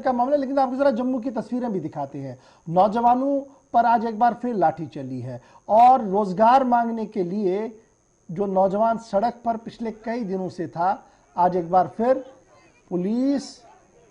का मामला, लेकिन आपको जरा जम्मू की तस्वीरें भी दिखाते हैं। नौजवानों पर आज एक बार फिर लाठी चली है और रोजगार मांगने के लिए जो नौजवान सड़क पर पिछले कई दिनों से था, आज एक बार फिर पुलिस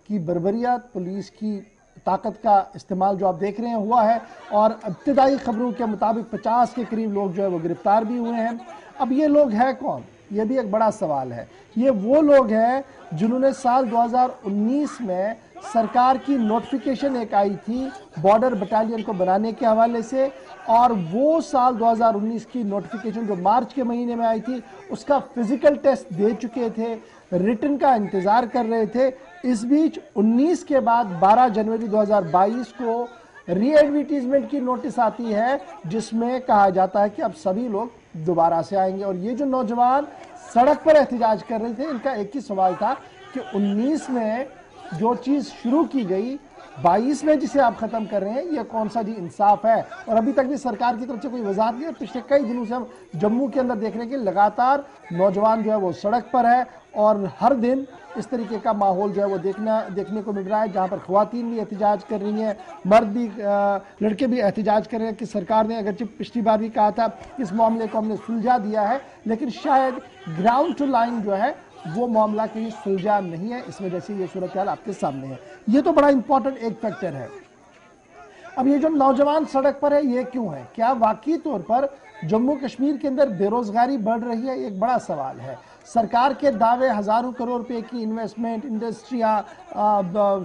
की बर्बरियत, पुलिस की ताकत का इस्तेमाल जो आप देख रहे हैं हुआ है। और इब्तदाई खबरों के मुताबिक 50 के करीब लोग जो है वो गिरफ्तार भी हुए हैं। अब ये लोग हैं कौन, ये भी एक बड़ा सवाल है। ये वो लोग हैं जिन्होंने साल 2019 में सरकार की नोटिफिकेशन एक आई थी बॉर्डर बटालियन को बनाने के हवाले से, और वो साल 2019 की नोटिफिकेशन जो मार्च के महीने में आई थी उसका फिजिकल टेस्ट दे चुके थे, रिटन का इंतजार कर रहे थे। इस बीच 19 के बाद 12 जनवरी 2022 को रीएडवर्टीजमेंट की नोटिस आती है जिसमें कहा जाता है कि अब सभी लोग दोबारा से आएंगे। और ये जो नौजवान सड़क पर एहतजाज कर रहे थे, इनका एक ही सवाल था कि 19 में जो चीज शुरू की गई 22 में जिसे आप खत्म कर रहे हैं, यह कौन सा जी इंसाफ है। और अभी तक भी सरकार की तरफ से कोई वजाहत नहीं है। पिछले कई दिनों से हम जम्मू के अंदर देख रहे हैं कि लगातार नौजवान जो है वो सड़क पर है और हर दिन इस तरीके का माहौल जो है वो देखने को मिल रहा है, जहां पर ख्वातीन भी एहतजाज कर रही हैं, मर्द भी, लड़के भी एहतजाज कर रहे हैं कि सरकार ने अगरचे पिछली बार भी कहा था इस मामले को हमने सुलझा दिया है, लेकिन शायद ग्राउंड टू लाइन जो है वो मामला कहीं सुलझा नहीं है। इस वजह से ये सूरत हाल आपके सामने है। ये तो बड़ा इंपॉर्टेंट एक फैक्टर है। अब ये जो नौजवान सड़क पर है ये क्यों है? क्या वाकई तौर पर जम्मू कश्मीर के अंदर बेरोजगारी बढ़ रही है? एक बड़ा सवाल है। सरकार के दावे हजारों करोड़ रुपए की इन्वेस्टमेंट, इंडस्ट्रियां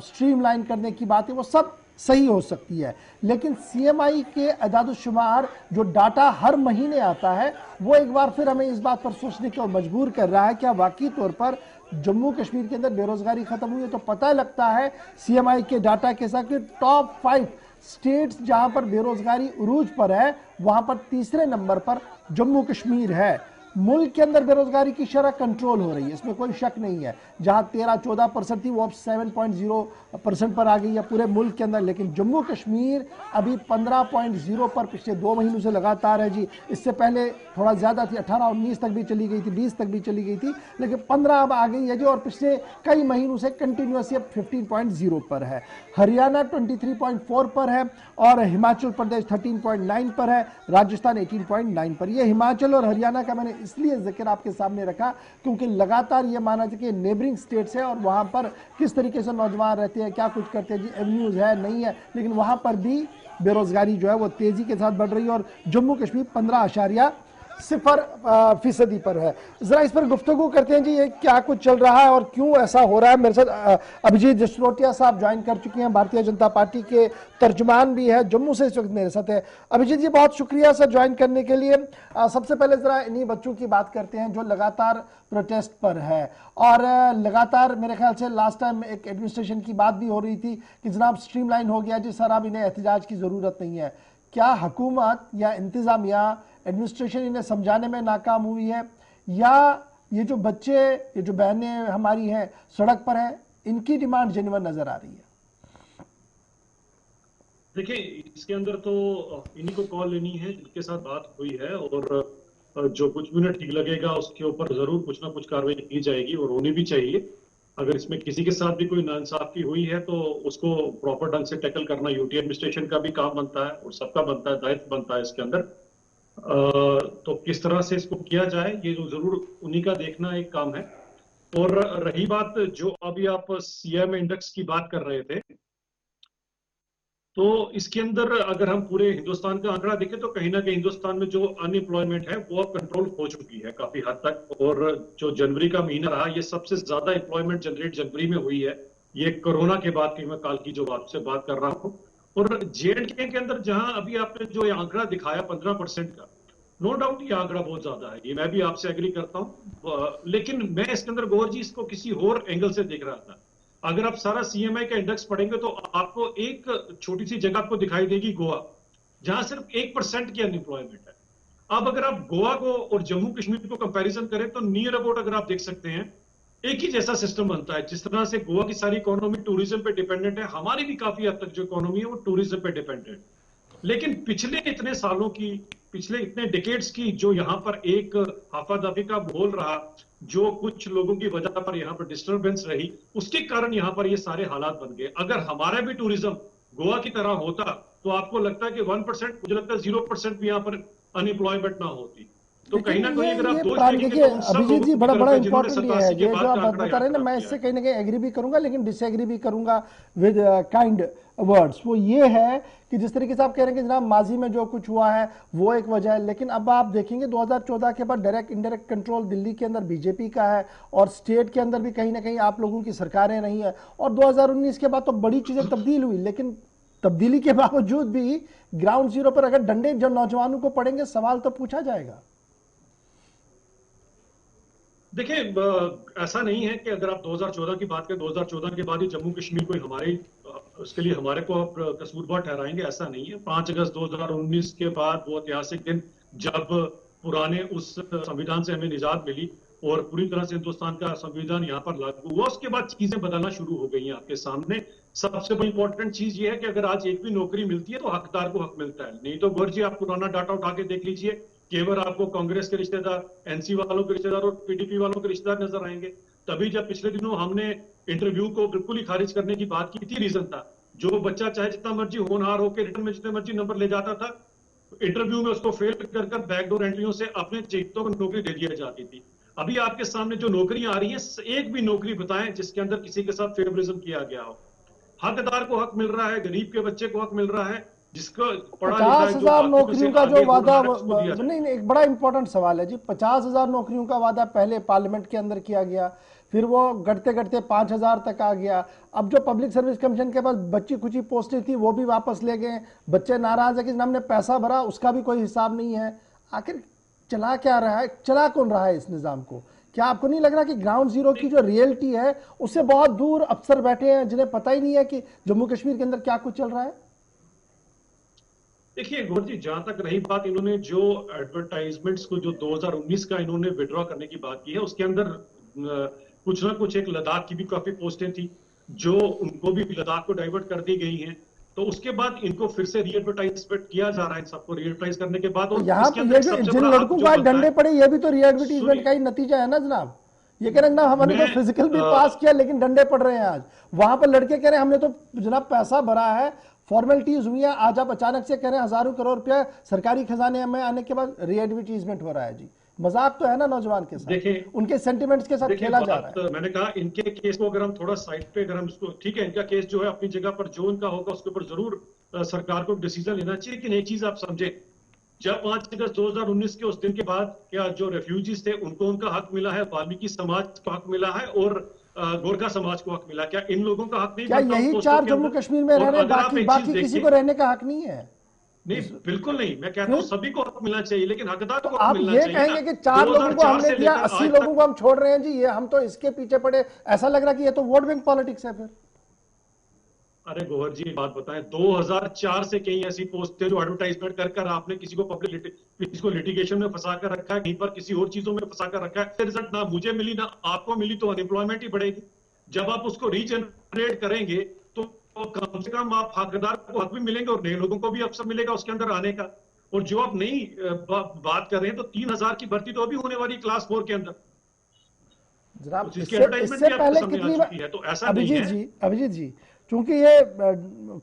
स्ट्रीमलाइन करने की बातें वो सब सही हो सकती है, लेकिन सीएमआई के अदाद-ओ-शुमार जो डाटा हर महीने आता है वो एक बार फिर हमें इस बात पर सोचने की ओर मजबूर कर रहा है क्या वाकई तौर पर जम्मू कश्मीर के अंदर बेरोजगारी खत्म हुई है। तो पता लगता है सीएमआई के डाटा के साथ कि टॉप 5 स्टेट्स जहां पर बेरोजगारी उरूज पर है वहां पर तीसरे नंबर पर जम्मू कश्मीर है। मुल्क के अंदर बेरोजगारी की शरह कंट्रोल हो रही है, इसमें कोई शक नहीं है। जहां 13-14% थी वो अब 7.0% पर आ गई है पूरे मुल्क के अंदर, लेकिन जम्मू कश्मीर अभी 15.0 पर पिछले 2 महीनों से लगातार है जी। इससे पहले थोड़ा ज्यादा थी, 18-19 तक भी चली गई थी, 20 तक भी चली गई थी, लेकिन 15 अब आ गई है जी। और पिछले कई महीनों से कंटिन्यूसली अब 15.0 पर है। हरियाणा 23.4 पर है और हिमाचल प्रदेश 13.9 पर है, राजस्थान 18.9 पर। यह हिमाचल और हरियाणा का मैंने इसलिए जिक्र आपके सामने रखा क्योंकि लगातार ये माना जाए कि नेबरिंग स्टेट्स है और वहां पर किस तरीके से नौजवान रहते हैं, क्या कुछ करते हैं जी, एवेन्यूज है नहीं है, लेकिन वहां पर भी बेरोजगारी जो है वो तेजी के साथ बढ़ रही है और जम्मू कश्मीर 15.0% पर है। जरा इस पर गुफ्तगू करते हैं जी, ये क्या कुछ चल रहा है और क्यों ऐसा हो रहा है। मेरे साथ अभिजीत जसरोटिया साहब ज्वाइन कर चुके हैं, भारतीय जनता पार्टी के तर्जुमान भी है, जम्मू से इस वक्त मेरे साथ है। अभिजीत जी बहुत शुक्रिया सर ज्वाइन करने के लिए। सबसे पहले जरा इन्हीं बच्चों की बात करते हैं जो लगातार प्रोटेस्ट पर है और लगातार मेरे ख्याल से लास्ट टाइम एक एडमिनिस्ट्रेशन की बात भी हो रही थी कि जनाब स्ट्रीमलाइन हो गया जी सर, अब इन्हें एहतजाज की जरूरत नहीं है। क्या हुकूमत या इंतजामिया एडमिनिस्ट्रेशन इन्हें समझाने में नाकाम हुई है, या ये जो बच्चे, ये जो बहनें हमारी हैं सड़क पर हैं, इनकी डिमांड जेन्युइन नजर आ रही है? देखिए, इसके अंदर तो इन्हीं को कॉल लेनी है जिनके साथ बात हुई है और जो कुछ भी उन्हें ठीक लगेगा उसके ऊपर जरूर कुछ ना कुछ कार्रवाई की जाएगी और होनी भी चाहिए। अगर इसमें किसी के साथ भी कोई नाइंसाफी हुई है तो उसको प्रॉपर ढंग से टैकल करना यूटी एडमिनिस्ट्रेशन का भी काम बनता है और सबका बनता है, दायित्व बनता है इसके अंदर। तो किस तरह से इसको किया जाए ये जो जरूर उन्हीं का देखना एक काम है। और रही बात जो अभी आप सीएम इंडेक्स की बात कर रहे थे, तो इसके अंदर अगर हम पूरे हिंदुस्तान का आंकड़ा देखें तो कहीं ना कहीं हिंदुस्तान में जो अनएम्प्लॉयमेंट है वो अब कंट्रोल हो चुकी है काफी हद तक। और जो जनवरी का महीना रहा ये सबसे ज्यादा एम्प्लॉयमेंट जनरेट जनवरी में हुई है, ये कोरोना के बाद की मैं काल की जो आपसे बात कर रहा हूँ। और जेएंडके के अंदर जहां अभी आपने जो ये आंकड़ा दिखाया 15% का, नो डाउट ये आंकड़ा बहुत ज्यादा है, ये मैं भी आपसे एग्री करता हूँ। लेकिन मैं इसके अंदर गौर जी इसको किसी और एंगल से देख रहा था। अगर आप सारा सीएमआई का इंडेक्स पढ़ेंगे तो आपको एक छोटी सी जगह आपको दिखाई देगी गोवा, जहां सिर्फ 1% की अनएम्प्लॉयमेंट है। अब अगर आप गोवा को और जम्मू कश्मीर को कंपैरिजन करें तो नियर अबाउट अगर आप देख सकते हैं एक ही जैसा सिस्टम बनता है। जिस तरह से गोवा की सारी इकोनॉमी टूरिज्म पे डिपेंडेंट है, हमारी भी काफी हद तक जो इकोनॉमी है वो टूरिज्म पे डिपेंडेंट। लेकिन पिछले इतने सालों की पिछले इतने डिकेड्स की जो यहाँ पर एक हाफा दफी का बोल रहा, जो कुछ लोगों की वजह पर यहाँ पर डिस्टरबेंस रही, उसके कारण यहाँ पर ये सारे हालात बन गए। अगर हमारा भी टूरिज्म गोवा की तरह होता तो आपको लगता है कि 1%, मुझे लगता है 0% भी यहाँ पर अनएम्प्लॉयमेंट ना होती। तो कहीं लेकिन ना कहीं अगर आप ये दोष प्राण देखेंगे देखिए तो उन सब अभिजीत लोगों जी, की बड़ा तरफ बड़ा है जिन्होंने इंपॉर्टेंट ये 87 है, के ये जो बाद आप का आंकड़ा बता याद रहे हैं ना, खराब मैं किया इससे है। कहीं ना कहीं एग्री भी करूंगा लेकिन डिसएग्री भी करूंगा विद काइंड वर्ड्स। वो ये है कि जिस तरीके से आप कह रहे हैं कि जनाब माजी में जो कुछ हुआ है वो एक वजह है, लेकिन अब आप देखेंगे 2014 के बाद डायरेक्ट इंडायरेक्ट कंट्रोल दिल्ली के अंदर बीजेपी का है और स्टेट के अंदर भी कहीं ना कहीं आप लोगों की सरकारें रही हैं, और 2019 के बाद तो बड़ी चीजें तब्दील हुई, लेकिन तब्दीली के बावजूद भी ग्राउंड जीरो पर अगर डंडे जो नौजवानों को पड़ेंगे सवाल तो पूछा जाएगा। देखिए, ऐसा नहीं है कि अगर आप 2014 की बात करें, 2014 के बाद ही जम्मू कश्मीर को हमारे उसके लिए हमारे को आप कसूरवार ठहराएंगे, ऐसा नहीं है। 5 अगस्त 2019 के बाद वो ऐतिहासिक दिन जब पुराने उस संविधान से हमें निजात मिली और पूरी तरह से हिंदुस्तान का संविधान यहाँ पर लागू हुआ, उसके बाद चीजें बदलना शुरू हो गई हैं आपके सामने। सबसे बड़ी इंपॉर्टेंट चीज ये है कि अगर आज एक भी नौकरी मिलती है तो हकदार को हक मिलता है, नहीं तो गौर जी आप पुराना डाटा उठा के देख लीजिए, केवल आपको कांग्रेस के रिश्तेदार, एनसी वालों के रिश्तेदार और पीडीपी वालों के रिश्तेदार नजर आएंगे। तभी जब पिछले दिनों हमने इंटरव्यू को बिल्कुल ही खारिज करने की बात की थी, रीजन था जो बच्चा चाहे जितना मर्जी होनहार होकर रिटर्न में जितने मर्जी नंबर ले जाता था, इंटरव्यू में उसको फेल कर कर बैकडोर एंट्रियों से अपने चेतों को नौकरी दे दी जाती थी। अभी आपके सामने जो नौकरियां आ रही हैं, एक भी नौकरी बताएं जिसके अंदर किसी के साथ फेवरिज्म किया गया हो। हकदार को हक मिल रहा है, गरीब के बच्चे को हक मिल रहा है, जिसको पढ़ा लिखा है, जो 50,000 बाकी में नौकरियों से का जो आगे वादा, होनहार है, उसको दिया जाए। नहीं नहीं, एक बड़ा इंपॉर्टेंट सवाल है जी। 50,000 नौकरियों का वादा पहले पार्लियामेंट के अंदर किया गया, फिर वो घटते घटते 5,000 तक आ गया। अब जो पब्लिक सर्विस कमीशन के पास बच्ची कुची पोस्टें थी वो भी वापस ले गए। बच्चे नाराज है कि हमने पैसा भरा, उसका भी कोई हिसाब नहीं है। आखिर चला क्या रहा है, चला कौन रहा है इस निजाम को? क्या आपको नहीं लग रहा कि ग्राउंड जीरो की जो रियलिटी है उससे बहुत दूर अफसर बैठे हैं जिन्हें पता ही नहीं है कि जम्मू कश्मीर के अंदर क्या कुछ चल रहा है? देखिए गौर जी, जहां तक रही बात, इन्होंने जो एडवर्टाइजमेंट्स को जो 2019 का इन्होंने विड्रॉ करने की बात की है, उसके अंदर कुछ ना कुछ एक लद्दाख की भी काफी पोस्टें थी जो उनको भी लद्दाख को डाइवर्ट कर दी गई हैं। तो उसके बाद इनको फिर से रीएडवर्टाइजमेंट किया जा रहा है, इन सबको रीएडवर्टाइज करने के बाद। तो और यहाँ इसके पे अंदर ये एक जो सबसे जिन बड़ा लड़कों हक को जो आज बनता डंडे है, पड़े, ये भी तो रीएडवर्टीजमेंट का सुनिए, ही नतीजा है ना जनाब। ये कह रहे हैं ना हमने तो मैं फिजिकल भी पास किया लेकिन डंडे पड़ रहे हैं आज। वहां पर लड़के कह रहे हैं हमने तो जनाब पैसा भरा है, फॉर्मेलिटीज हुई है, आज आप अचानक से कह रहे हैं हजारों करोड़ रुपया सरकारी खजाने में आने के बाद रीएडवर्टीजमेंट हो रहा है जी। मजाक तो है ना नौजवान के साथ, देखें उनके सेंटिमेंट्स के साथ देखिए खेला जा बात, रहा है। मैंने कहा इनके केस को अगर हम थोड़ा साइड पे, अगर हम इसको, ठीक है इनका केस जो है अपनी जगह पर, जो इनका होगा उसके ऊपर जरूर सरकार को डिसीजन लेना चाहिए। लेकिन एक चीज आप समझे, जब 5 अगस्त 2019 के उस दिन के बाद क्या जो रेफ्यूजीज थे उनको उनका हक मिला है, वाल्मीकि समाज को हक मिला है और गोरखा समाज को हक मिला, क्या इन लोगों का हक नहीं क्या बनता उन यही पोस्टों चार के जम्मू अंदर? कश्मीर में रह और रहे हैं, अगर आप बाकी एक चीज बाकी किसी को देखें, रहने का हक नहीं है? नहीं बिल्कुल नहीं, मैं कहता हूँ फिर सभी को हक मिलना चाहिए, लेकिन हकदार तो को हक आप मिलना ये चाहिए ना। कहेंगे कि 4 लोगों को 2004 हमने से दिया, लेकर 80 आज लोगों तक, को हम छोड़ रहे हैं जी, ये हम तो इसके पीछे पड़े। ऐसा लग रहा कि ये तो वोट बैंक पॉलिटिक्स है फिर। अरे गौहर जी बात बताएं, 2004 से कई ऐसी पोस्ट थे जो एडवर्टाइजमेंट कर कर आपने किसी को किसी को लिटिगेशन में फंसा कर रखा है, कहीं पर किसी और चीजों में फंसा कर रखा है। रिजल्ट ना मुझे मिली ना आपको मिली तो अनएम्प्लॉयमेंट ही बढ़ेगी। जब आप उसको रीजनरेट करेंगे तो कम से कम आप हकदार को हक भी मिलेंगे और नए लोगों को भी अवसर मिलेगा उसके अंदर आने का। और जो आप नई बात कर रहे हैं, तो 3,000 की भर्ती तो अभी होने वाली क्लास 4 के अंदर, जनाब जिसकी इससे एडवर्टाइजमेंट इससे भी आपके पहले सामने आ कितनी चुकी है, तो ऐसा नहीं है। अभिजीत जी, चूंकि ये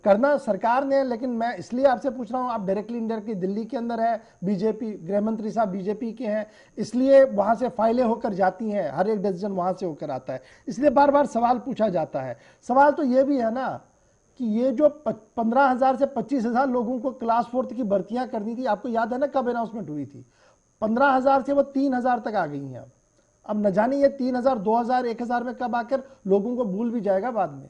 करना सरकार ने, लेकिन मैं इसलिए आपसे पूछ रहा हूं, आप डायरेक्टली इंडायरेक्टली दिल्ली के अंदर है, बीजेपी गृह मंत्री साहब बीजेपी के हैं, इसलिए वहां से फाइलें होकर जाती हैं, हर एक डिसीजन वहां से होकर आता है, इसलिए बार बार सवाल पूछा जाता है। सवाल तो ये भी है ना कि ये जो 15,000 से 25,000 लोगों को क्लास 4 की भर्तियां करनी थी, आपको याद है ना कब अनाउंसमेंट हुई थी? 15,000 से वो 3,000 तक आ गई हैं। अब न जाने ये 3,000, 2,000, 1,000 में कब आकर लोगों को भूल भी जाएगा बाद में।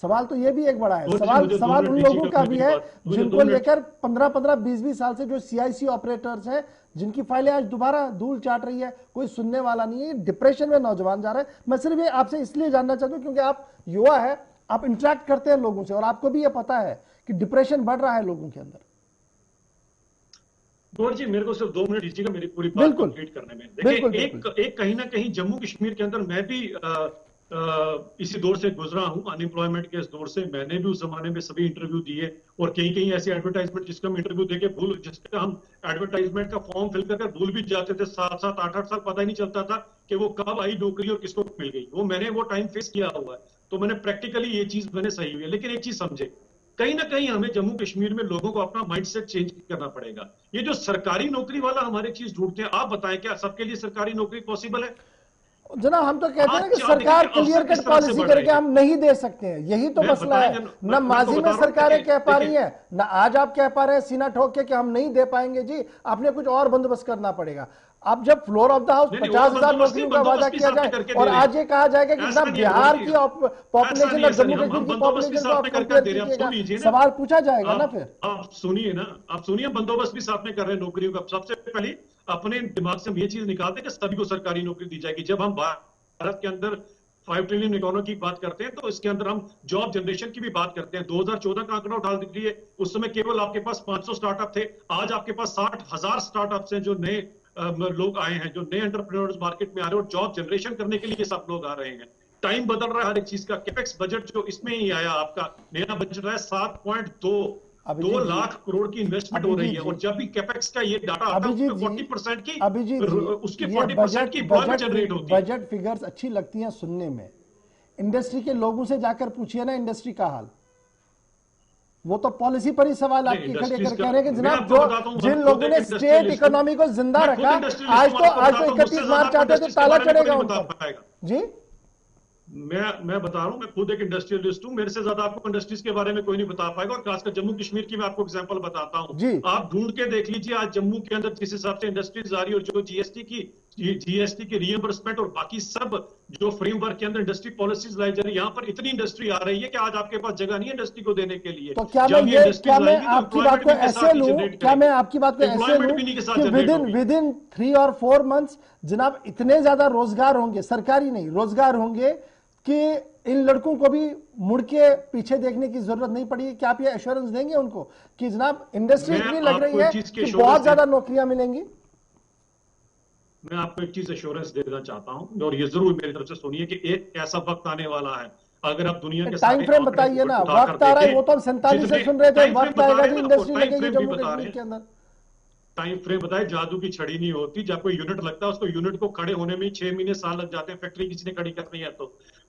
सवाल तो ये भी एक बड़ा है। सवाल उन लोगों का भी है जिनको लेकर 15-15, 20-20 साल से जो सीआईसी ऑपरेटर्स हैं, जिनकी फाइलें आज दोबारा धूल चाट रही है, कोई सुनने वाला नहीं है। डिप्रेशन में नौजवान जा रहे हैं। मैं सिर्फ ये आपसे इसलिए जानना चाहता हूं क्योंकि आप युवा है, आप इंटरेक्ट करते हैं लोगों से और आपको भी ये पता है कि डिप्रेशन बढ़ रहा है लोगों के अंदर। गौर जी मेरे को सिर्फ 2 मिनट दीजिएगा मेरी पूरी बात कंप्लीट करने में। देखिए एक कहीं ना कहीं जम्मू कश्मीर के अंदर मैं भी इसी दौर से गुजरा हूं, अनएम्प्लॉयमेंट के इस दौर से। मैंने भी उस जमाने में सभी इंटरव्यू दिए, और कहीं कहीं ऐसे एडवर्टाइजमेंट जिसका हम इंटरव्यू देके भूल, जिसका हम एडवर्टाइजमेंट का फॉर्म फिल करके भूल भी जाते थे, 7-7 8-8 साल पता ही नहीं चलता था कि वो कब आई नौकरी और किसको मिल गई। मैंने वो टाइम फेस किया हुआ है, तो मैंने प्रैक्टिकली ये चीज मैंने सही हुई है। लेकिन एक चीज समझे, कहीं ना कहीं हमें जम्मू कश्मीर में लोगों को अपना माइंडसेट चेंज करना पड़ेगा। ये जो सरकारी नौकरी वाला हमारे चीज ढूंढते हैं, आप बताएं क्या सबके लिए सरकारी नौकरी पॉसिबल है? जनाब हम तो कहते हैं ना कि आज देखिए सरकार कि क्लियर अवसर किस कट तरह से पॉलिसी बढ़ करके रहे हैं। हम नहीं दे सकते हैं, यही तो मैं मसला है। बताएंगे, न मैं माजी आपको में बता रहा हूं, सरकारें कह पा रही देखिए, हैं, न आज आप कह पा रहे हैं सीना ठोक के कि हम नहीं दे पाएंगे। जी आपने कुछ और बंदोबस्त करना पड़ेगा। अब जब फ्लोर ऑफ द हाउस नहीं नहीं, और 50,000 नौकरियों का वादा बंदोबस्त भी किया साथ में जाए करके और दे रहे आज ये हैं। कहा जाएगा कि ऐसा जनाब नहीं है बिहार मोदी की जी, ऐसा पॉपुलेशन नहीं, और ऐसा जम्मू नहीं, कश्मीर हम की बंदोबस्त भी पॉपुलेशन को साथ आप में करके कंपेयर दे रहे हैं। आप कीजिएगा, सुन लीजिए ना, सवाल पूछा जाएगा ना फिर। आप सुनिए ना, आप सुनिए, बंदोबस्त भी साथ में कर रहे हैं नौकरियों का। सबसे पहले अपने दिमाग से हम ये चीज निकालते हैं कि सभी को सरकारी नौकरी दी जाएगी। जब हम भारत के अंदर 5 ट्रिलियन इकोनॉमी की बात करते हैं, तो इसके अंदर हम जॉब जनरेशन की भी बात करते हैं। 2014 का आंकड़ा उठा दीजिए, उस समय केवल आपके पास 500 स्टार्टअप थे। आज आपके पास 60,000 स्टार्टअप्स हैं, जो नए लोग आए हैं, जो नए एंटरप्रेन्योर्स मार्केट में आ रहे हैं, और जॉब जनरेशन करने के लिए सब लोग आ रहे हैं। टाइम बदल रहा है हर एक चीज का। कैपेक्स बजट जो इसमें ही आया, आपका नया बजट है 7.2 अभिजीत जी, लाख करोड़ की इन्वेस्टमेंट हो रही अभिजीत है। जी, और जब भी कैपेक्स का ये डाटा आता है, अभिजीत उसमें जी, 40% की, अभिजीत जी, उसकी ये 40% की एम्प्लॉयमेंट जनरेट होती है। बजट फिगर्स अच्छी लगती हैं सुनने में। इंडस्ट्री के लोगों से जाकर पूछिए ना इंडस्ट्री का हाल। वो तो पॉलिसी पर ही सवाल नहीं, आपकी खड़े इंडस्ट्रीज कर का कह रहे हैं कि मैं जनाब आपको जो बताता हूँ, जिन मैं खुद लोगों एक ने स्टेट इंडस्ट्रियलिस्ट हूँ। इकोनॉमी को जिंदा मैं खुद रखा, इंडस्ट्रियलिस्ट आज हूँ, तो आपको आज तो बताता हूँ, मुझसे 31 ज्यादा मार्च आपको आते हैं तो इंडस्ट्रीज के ताला बारे में कोई चढ़ेगा नहीं उन बता पर। पाएगा। जी मैं बता रहा हूँ, मैं खुद एक इंडस्ट्रियलिस्ट हूँ, मेरे से ज्यादा आपको इंडस्ट्रीज के बारे में कोई नहीं बता पाएगा। और खासकर जम्मू कश्मीर की मैं आपको एग्जांपल बताता हूँ। जी आप ढूंढ के देख लीजिए आज जम्मू के अंदर जिस हिसाब से इंडस्ट्रीज आ रही है, और जो जीएसटी की रिएम्बर्समेंट और बाकी सब जो फ्रेमवर्क के अंदर इंडस्ट्री पॉलिसीज लाई जा रही है, यहाँ पर इतनी इंडस्ट्री आ रही है कि आज आपके पास जगह नहीं है इंडस्ट्री को देने के लिए। तो क्या मैं जब ये ये क्या इंडस्ट्रीज मैं आएंगी तो आपकी बात एम्प्लॉयमेंट को भी इनके ऐसे साथ ही लूं, जनरेट क्या मैं करेंगे। आपकी बात को ऐसे एम्प्लॉयमेंट लूं भी इन्हीं के साथ कि जनरेट विदिन होगी। विदिन 3 और 4 मंथ्स जनाब इतने ज्यादा रोजगार होंगे, सरकारी नहीं रोजगार होंगे, कि इन लड़कों को भी मुड़ के पीछे देखने की जरूरत नहीं पड़ेगी? क्या आप ये एश्योरेंस देंगे उनको कि जनाब इंडस्ट्री मैं इतनी लग रही आपको है एक चीज की कि एश्योरेंस बहुत ज्यादा नौकरियां मिलेंगी? मैं आपको एक चीज एश्योरेंस देना चाहता हूं, और ये जरूर मेरी तरफ से सुनिए, कि एक ऐसा वक्त आने वाला है, अगर आप दुनिया के टाइम सारे फ्रेम आंकड़े बताइए ना, उठाकर वक्त आ रहा है, वो तो हम देखें, 47 से जितने सुन रहे थे, टाइम फ्रेम वक्त बता आएगा रहे जी हैं ना आपको, इंडस्ट्री टाइम लगेगी फ्रेम भी जम्मू बता रहे कश्मीर हैं। के अंदर। टाइम फ्रेम बताए, जादू की छड़ी नहीं होती। जब कोई यूनिट लगता है, उसको यूनिट को खड़े होने में ही 6 महीने साल लग जाते हैं। फैक्ट्री किसी ने खड़ी करनी है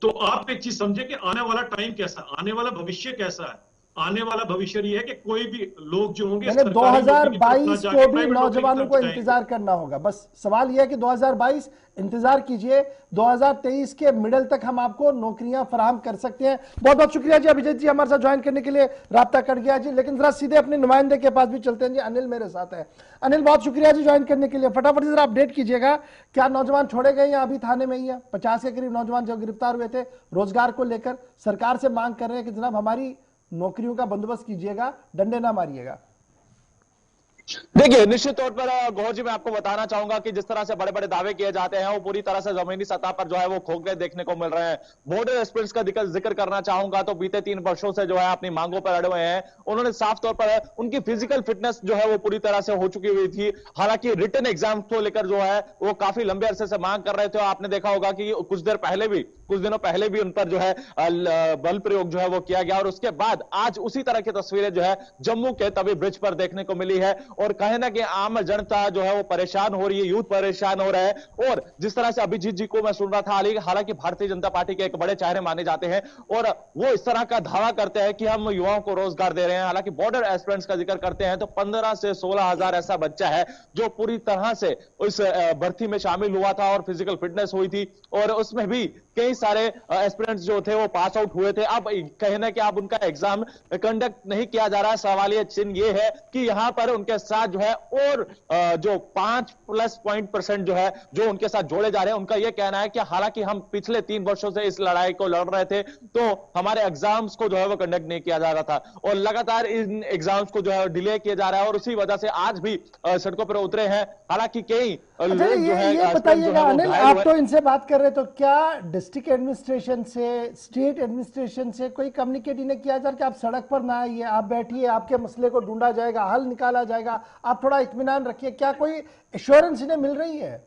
तो आप एक चीज समझे कि आने वाला टाइम कैसा, आने वाला भविष्य कैसा है। आने वाला भविष्य ये है कि कोई भी लोग जो होंगे मैंने सरकारी नौकरी की तरफ ना 2022 जाके को भी प्राइवेट नौकरी की नौजवानों तरफ को जाएंगे। इंतजार करना होगा। बस सवाल यह है कि 2022 इंतजार कीजिए, 2023 के मिडल तक हम आपको नौकरियां फराहम कर सकते हैं। बहुत बहुत शुक्रिया जी अभिजीत जी हमारे साथ ज्वाइन करने के लिए, राब्ता कट गया जी। लेकिन जरा सीधे अपने नुमाइंदे के पास भी चलते हैं जी, अनिल मेरे साथ है। अनिल बहुत शुक्रिया जी ज्वाइन करने के लिए। फटाफट जरा अपडेट कीजिएगा, क्या नौजवान छोड़े गए या अभी थाने में ही है? 50 के करीब नौजवान जो गिरफ्तार हुए थे रोजगार को लेकर, सरकार से मांग कर रहे हैं कि जनाब हमारी नौकरियों का बंदोबस्त कीजिएगा, डंडे ना मारिएगा। देखिए, निश्चित तौर पर गौर जी मैं आपको बताना चाहूंगा कि जिस तरह से बड़े बड़े दावे किए जाते हैं वो पूरी तरह से जमीनी सतह पर जो है वो खोखले देखने को मिल रहे हैं। बॉर्डर एस्पिरेंट्स का जिक्र करना चाहूंगा तो बीते 3 वर्षों से जो है अपनी मांगों पर अड़े हुए हैं। उन्होंने साफ तौर पर उनकी फिजिकल फिटनेस जो है वो पूरी तरह से हो चुकी हुई थी। हालांकि रिटन एग्जाम को लेकर जो है वो काफी लंबे अरसे से मांग कर रहे थे। आपने देखा होगा कि कुछ दिनों पहले भी उन पर जो है बल प्रयोग जो है वो किया गया, और उसके बाद आज उसी तरह की तस्वीरें जो है जम्मू के तवी ब्रिज पर देखने को मिली है। और कहे ना कि आम जनता जो है वो परेशान हो रही है, यूथ परेशान हो रहा है। और जिस तरह से अभिजीत जी को मैं सुन रहा था, हालांकि भारतीय जनता पार्टी के एक बड़े चेहरे माने जाते हैं और वो इस तरह का दावा करते हैं कि हम युवाओं को रोजगार दे रहे हैं। हालांकि बॉर्डर एस्पिरेंट्स का जिक्र करते हैं तो 15 से 16 हजार ऐसा बच्चा है जो पूरी तरह से उस भर्ती में शामिल हुआ था और फिजिकल फिटनेस हुई थी, और उसमें भी कई सारे एस्पिरेंट्स जो थे वो पास आउट हुए थे। अब कहना कि अब उनका एग्जाम कंडक्ट नहीं किया जा रहा है, सवालिया चिन्ह ये है कि यहां पर उनके साथ जो है और जो 5+ % जो है जो उनके साथ जोड़े जा रहे हैं। उनका यह कहना है कि हालांकि हम पिछले 3 वर्षों से इस लड़ाई को लड़ रहे थे तो हमारे एग्जाम्स को जो है वो कंडक्ट नहीं किया जा रहा था, और लगातार इन एग्जाम्स को जो है डिले किया जा रहा है, और उसी वजह से आज भी सड़कों पर उतरे हैं। हालांकि कई लोग जो है ये बताइएगा अनिल, आप तो इनसे बात कर रहे तो क्या डिस्ट्रिक्ट एडमिनिस्ट्रेशन से, स्टेट एडमिनिस्ट्रेशन से कोई कम्युनिकेट इन्हें किया जा रहा कि आप सड़क पर ना आइए, आप बैठिए, आपके मसले को ढूंढा जाएगा, हल निकाला जाएगा, आप थोड़ा इत्मीनान रखिए? क्या कोई एश्योरेंस इन्हें मिल रही है?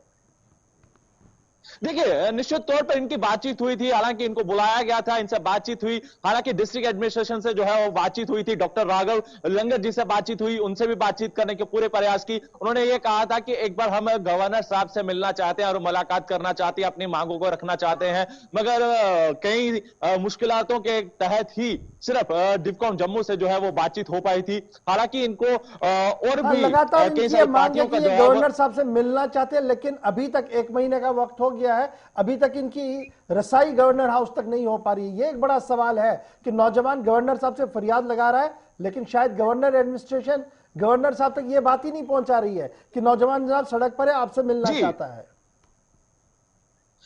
देखिए, निश्चित तौर पर इनकी बातचीत हुई थी, हालांकि इनको बुलाया गया था, इनसे बातचीत हुई, हालांकि डिस्ट्रिक्ट एडमिनिस्ट्रेशन से जो है वो बातचीत हुई थी, डॉक्टर राघव लंगर जी से बातचीत हुई, उनसे भी बातचीत करने के पूरे प्रयास की। उन्होंने ये कहा था कि एक बार हम गवर्नर साहब से मिलना चाहते हैं और मुलाकात करना चाहते हैं, अपनी मांगों को रखना चाहते हैं, मगर कई मुश्किलातों के तहत ही सिर्फ डिवकॉम जम्मू से जो है वो बातचीत हो पाई थी। हालांकि इनको और भी लगातार कई इनकी सारी मांग है पार्टियों कि का ये जो है गवर्नर साहब से मिलना चाहते हैं, लेकिन अभी तक 1 महीने का वक्त हो गया है, अभी तक इनकी रसाई गवर्नर हाउस तक नहीं हो पा रही है। ये एक बड़ा सवाल है कि नौजवान गवर्नर साहब से फरियाद लगा रहा है, लेकिन शायद गवर्नर एडमिनिस्ट्रेशन गवर्नर साहब तक ये बात ही नहीं पहुंचा रही है कि नौजवान जनाब सड़क पर है, आपसे मिलना चाहता है।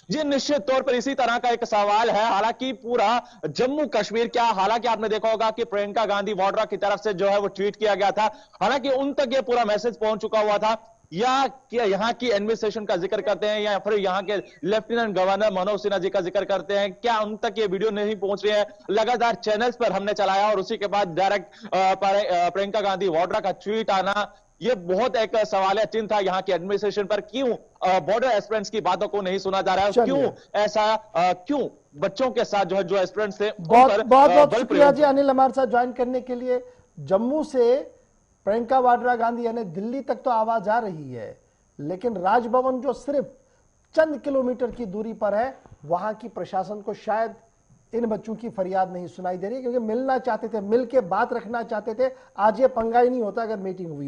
जी, निश्चित तौर पर इसी तरह का एक सवाल है। हालांकि पूरा जम्मू कश्मीर क्या, हालांकि आपने देखा होगा कि प्रियंका गांधी वाड्रा की तरफ से जो है वो ट्वीट किया गया था, हालांकि उन तक ये पूरा मैसेज पहुंच चुका हुआ था, या क्या यहाँ की एडमिनिस्ट्रेशन का जिक्र करते हैं या फिर यहाँ के लेफ्टिनेंट गवर्नर मनोज सिन्हा जी का जिक्र करते हैं, क्या उन तक ये वीडियो नहीं पहुंच रही है? लगातार चैनल्स पर हमने चलाया और उसी के बाद डायरेक्ट प्रियंका गांधी वाड्रा का ट्वीट आना, ये बहुत एक सवाल चिन्ह था यहाँ की एडमिनिस्ट्रेशन पर। क्यों बॉर्डर एस्पिरेंट्स की बातों को नहीं सुना जा रहा है? क्यों ऐसा, क्यों बच्चों के साथ जो है जो एस्पिरेंट्स थे बहुत बहुत शुक्रिया जी अनिल हमारे साथ ज्वाइन करने के लिए। जम्मू से प्रियंका वाड्रा गांधी यानी दिल्ली तक तो आवाज आ रही है, लेकिन राजभवन जो सिर्फ चंद किलोमीटर की दूरी पर है, वहां की प्रशासन को शायद इन बच्चों की फरियाद नहीं सुनाई दे रही, क्योंकि मिलना चाहते थे, मिल के बात रखना चाहते थे। आज ये पंगा ही नहीं होता अगर मीटिंग हुई।